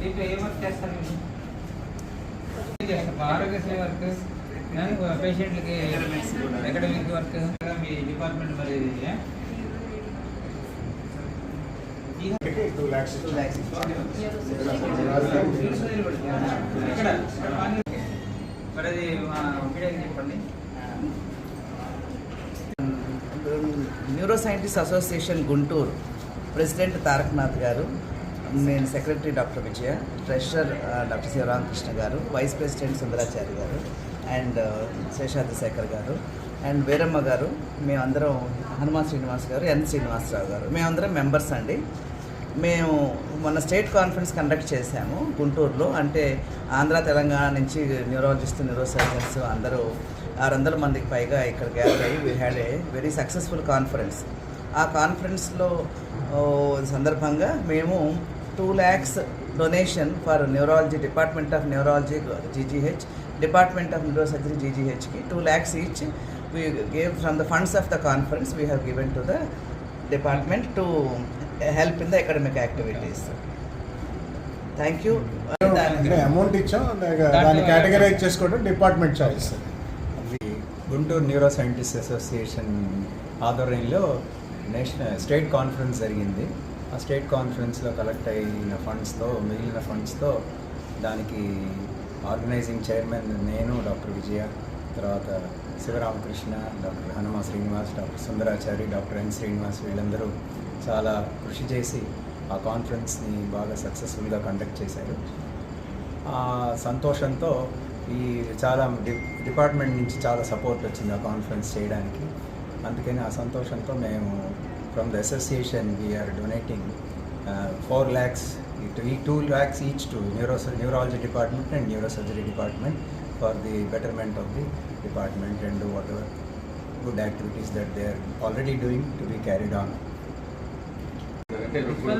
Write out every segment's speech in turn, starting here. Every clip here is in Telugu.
దీంట్లో ఏ వర్క్ చేస్తారు? ఆరోగ్యశ్రీ వర్క్, పేషెంట్లకి అకాడమిక్ వర్క్, మీ డిపార్ట్మెంట్ మరి మరి అది చెప్పండి. Neuro scientist association Guntur president Tarakanath garu, నేను secretary doctor Vijaya, treasurer doctor Sivaramakrishna garu, vice president Sundarachari గారు అండ్ శేషాద్రి శేఖర్ గారు అండ్ వీరమ్మ గారు, మేమందరం హనుమాన్ శ్రీనివాస్ గారు, ఎన్ శ్రీనివాసరావు గారు, మేమందరం మెంబర్స్ అండి. మేము మొన్న స్టేట్ కాన్ఫరెన్స్ కండక్ట్ చేశాము గుంటూరులో. అంటే ఆంధ్ర తెలంగాణ నుంచి న్యూరాలజిస్ట్, న్యూరో సర్జన్స్ అందరూ 600 మందికి పైగా ఇక్కడ గ్యాదర్ అయ్యి we had a very successful conference. ఆ కాన్ఫరెన్స్లో సందర్భంగా మేము 2 lakhs donation for neurology, department of neurology GGH, department of neuro surgery జీజీహెచ్కి 2 lakhs each we gave from the funds of the conference we have given to the department to help in the academic activities. Thank you. Amount ఇచ్చాం, దాన్ని కేటగరైజ్ చేసుకోవడం department choice. Guntur neuro scientist association ఆధ్వర్యంలో స్టేట్ కాన్ఫరెన్స్ జరిగింది. ఆ స్టేట్ కాన్ఫరెన్స్లో కలెక్ట్ అయిన ఫండ్స్తో, మిగిలిన ఫండ్స్తో దానికి ఆర్గనైజింగ్ చైర్మన్ నేను, డాక్టర్ విజయ, తర్వాత Sivaramakrishna, doctor Hanuma Srinivas, doctor Sundarachari, doctor N Srinivas, వీళ్ళందరూ చాలా కృషి చేసి ఆ కాన్ఫరెన్స్ని బాగా సక్సెస్ఫుల్గా కండక్ట్ చేశారు. ఆ సంతోషంతో ఈ చాలా డిపార్ట్మెంట్ నుంచి చాలా సపోర్ట్ వచ్చింది ఆ కాన్ఫరెన్స్ చేయడానికి. అందుకని ఆ సంతోషంతో మేము from the association we are donating 4 lakhs, 2 lakhs each to neurology department and neurosurgery department for the betterment of the department and whatever good activities that they are already doing to be carried on.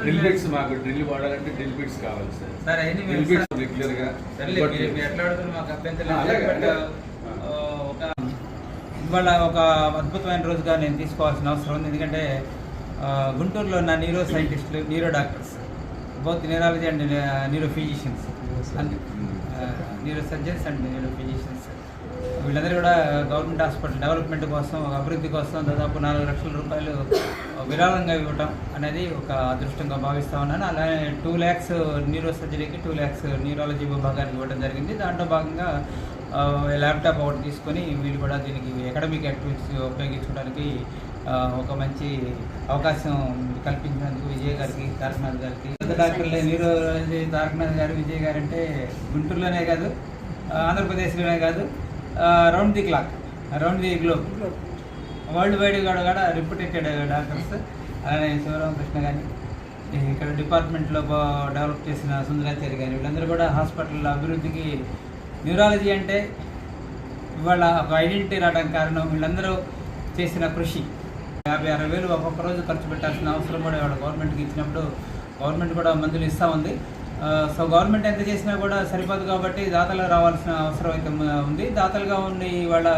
Drill bits, మాకు డ్రిల్ వాడాలంటే డ్రిల్ బిట్స్ కావాలి సార్. సరే, డ్రిల్ బిట్స్ రెగ్యులర్ గా మాకు అభ్యంతరం. ఇవాళ ఒక అద్భుతమైన రోజుగా నేను తీసుకోవాల్సిన అవసరం ఉంది. ఎందుకంటే గుంటూరులో ఉన్న న్యూరో సైంటిస్టులు, neuro doctors, both neurology and neuro physicians and neuro surgeons and neuro physicians, వీళ్ళందరూ కూడా గవర్నమెంట్ హాస్పిటల్ డెవలప్మెంట్ కోసం, అభివృద్ధి కోసం దాదాపు 4 లక్షల రూపాయలు విరాళంగా ఇవ్వటం అనేది ఒక అదృష్టంగా భావిస్తూ ఉన్నాను. అలాగే 2 lakhs న్యూరో సర్జరీకి, 2 lakhs న్యూరాలజీ విభాగానికి ఇవ్వడం జరిగింది. దాంట్లో భాగంగా ల్యాప్టాప్ ఒకటి తీసుకొని వీళ్ళు కూడా దీనికి అకాడమిక్ యాక్టివిటీస్ ఉపయోగించుకోవడానికి ఒక మంచి అవకాశం కల్పించినందుకు విజయ్ గారికి, తారకనాథ్ గారికి, పెద్ద డాక్టర్లే న్యూరాలజీ తారకనాథ్ గారు, విజయ్ గారు అంటే గుంటూరులోనే కాదు, ఆంధ్రప్రదేశ్లోనే కాదు, round the clock, round the globe, world wide కూడా రిప్యూటెడ్ డాక్టర్స్. అలానే శివరామకృష్ణ కానీ, ఇక్కడ డిపార్ట్మెంట్లో డెవలప్ చేసిన సుందరాచారి కానీ, వీళ్ళందరూ కూడా హాస్పిటల్ అభివృద్ధికి, న్యూరాలజీ అంటే ఇవాళ ఒక ఐడెంటిటీ రావడానికి కారణం వీళ్ళందరూ చేసిన కృషి. 50-60 వేలు ఒక్కొక్క రోజు ఖర్చు పెట్టాల్సిన అవసరం కూడా ఇవాళ గవర్నమెంట్కి ఇచ్చినప్పుడు గవర్నమెంట్ కూడా మందులు ఇస్తూ ఉంది. సో గవర్నమెంట్ ఎంత చేసినా కూడా సరిపోదు కాబట్టి దాతలు రావాల్సిన అవసరం అయితే ఉంది. దాతలుగా ఉండి ఇవాళ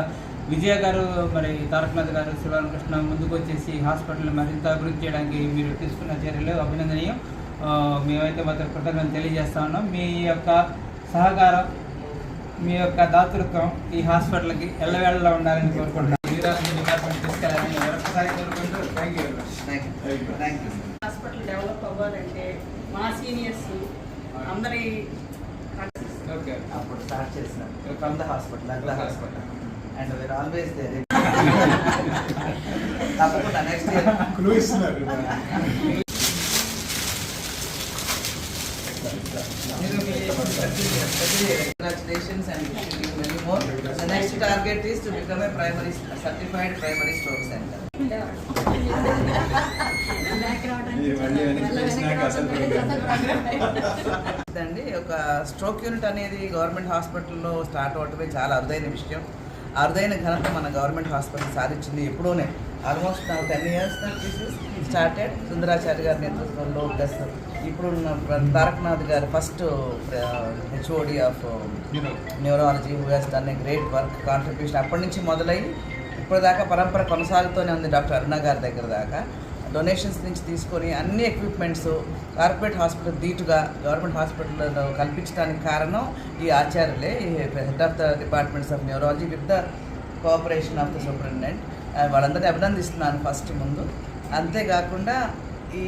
విజయ గారు, మరి తారకనాథ్ గారు, శివరామకృష్ణ ముందుకు వచ్చేసి హాస్పిటల్ని మరింత అభివృద్ధి చేయడానికి మీరు తీసుకున్న చర్యలు అభినందనీయం. మేమైతే మాత్రం కృతజ్ఞతలు తెలియజేస్తా ఉన్నాం. మీ యొక్క సహకారం, మీ యొక్క దాతృత్వం ఈ హాస్పిటల్కి ఎల్లవేళలా ఉండాలని కోరుకుంటున్నాను. డిపార్ట్మెంట్ తీసుకెళ్ళాలని మరొకసారి కోరుకుంటూ థ్యాంక్ యూ. హాస్పిటల్ డెవలప్ అవ్వాలంటే మా సీనియర్స్ అందరి అప్పుడు స్టార్ట్ చేసినాం from the hospital, and we are always there. తప్పకుండా నెక్స్ట్ ఇయర్ క్లూ ఇస్తున్నారు. Congratulations and wishing you many more. The next target is to become a certified primary stroke center. అండి, ఒక స్ట్రోక్ యూనిట్ అనేది గవర్నమెంట్ హాస్పిటల్లో స్టార్ట్ అవటమే చాలా అరుదైన విషయం. అరుదైన ఘనత మన గవర్నమెంట్ హాస్పిటల్ సాధించింది ఎప్పుడూనే. ఆల్మోస్ట్ నా 10 years this is started Sundaracharya గారి నేతృత్వంలో ప్లస్ ఇప్పుడు Tarakanath garu first HOD of neurology who has done a great work contribution అప్పటి నుంచి మొదలై ఇప్పటిదాకా పరంపర కొనసాగుతూనే ఉంది. డాక్టర్ అరుణ గారి దగ్గర దాకా డొనేషన్స్ నుంచి తీసుకొని అన్ని ఎక్విప్మెంట్స్ కార్పొరేట్ హాస్పిటల్ ధీటుగా గవర్నమెంట్ హాస్పిటల్లో కల్పించడానికి కారణం ఈ ఆచార్యులే, ఈ head of the departments of neurology with the cooperation of the superintendent. వాళ్ళందరినీ అభినందిస్తున్నాను ఫస్ట్ ముందు. అంతేకాకుండా ఈ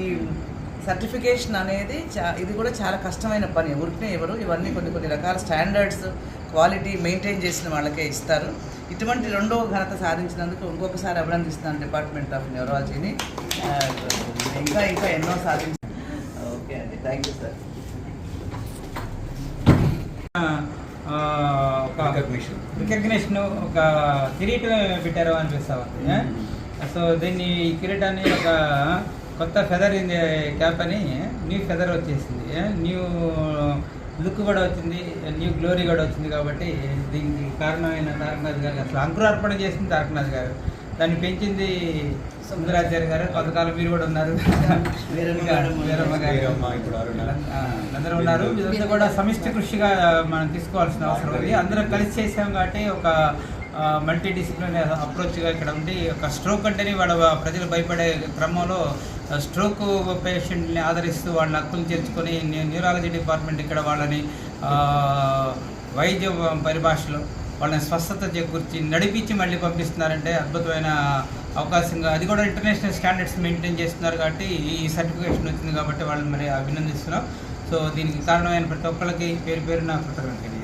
సర్టిఫికేషన్ అనేది ఇది కూడా చాలా కష్టమైన పని, ఊరికే ఎవరు ఇవన్నీ కొన్ని రకాల స్టాండర్డ్స్ క్వాలిటీ మెయింటైన్ చేసిన వాళ్ళకే ఇస్తారు. ఇటువంటి రెండో ఘనత సాధించినందుకు ఇంకొకసారి అభినందిస్తున్నాను డిపార్ట్మెంట్ ఆఫ్ న్యూరాలజీని. ఇంకా ఎన్నో సాధించి ఓకే అండి, థ్యాంక్ యూ సార్. ఒక రికగ్నిషన్, ఒక కిరీటం పెట్టారు అనిపిస్తుంది. సో దీన్ని ఈ కిరీటాన్ని ఒక కొత్త ఫెదర్ ఇన్ క్యాప్ అని న్యూ ఫెదర్ వచ్చేసింది, న్యూ లుక్ కూడా వచ్చింది, న్యూ గ్లోరీ కూడా వచ్చింది. కాబట్టి దీనికి కారణమైన తారకనాథ్ గారు, అసలు అంకురార్పణ చేసింది తారకనాథ్ గారు, దాన్ని పెంచింది సుందరాచార్య గారు. కొంతకాలం మీరు కూడా ఉన్నారు, వీరమ్మ గారు, అందరూ ఉన్నారు. ఇదంతా కూడా సమిష్టి కృషిగా మనం తీసుకోవాల్సిన అవసరం ఉంది. అందరం కలిసి చేసాం కాబట్టి ఒక మల్టీ డిసిప్లిన్ అప్రోచ్గా ఇక్కడ ఉండి, ఒక స్ట్రోక్ అంటేనే ప్రజలు భయపడే క్రమంలో స్ట్రోక్ పేషెంట్ని ఆదరిస్తూ వాళ్ళ హక్కులు చేర్చుకొని న్యూరాలజీ డిపార్ట్మెంట్ ఇక్కడ వాళ్ళని వైద్య పరిభాషలో వాళ్ళని స్వస్థత చేకూర్చి నడిపించి మళ్ళీ పంపిస్తున్నారంటే అద్భుతమైన అవకాశంగా, అది కూడా ఇంటర్నేషనల్ స్టాండర్డ్స్ మెయింటైన్ చేస్తున్నారు కాబట్టి ఈ సర్టిఫికేషన్ వచ్చింది. కాబట్టి వాళ్ళని మరి అభినందిస్తున్నాం. సో దీనికి కారణమైన ప్రతి ఒక్కరికి పేరు పేరున కృతజ్ఞతలు.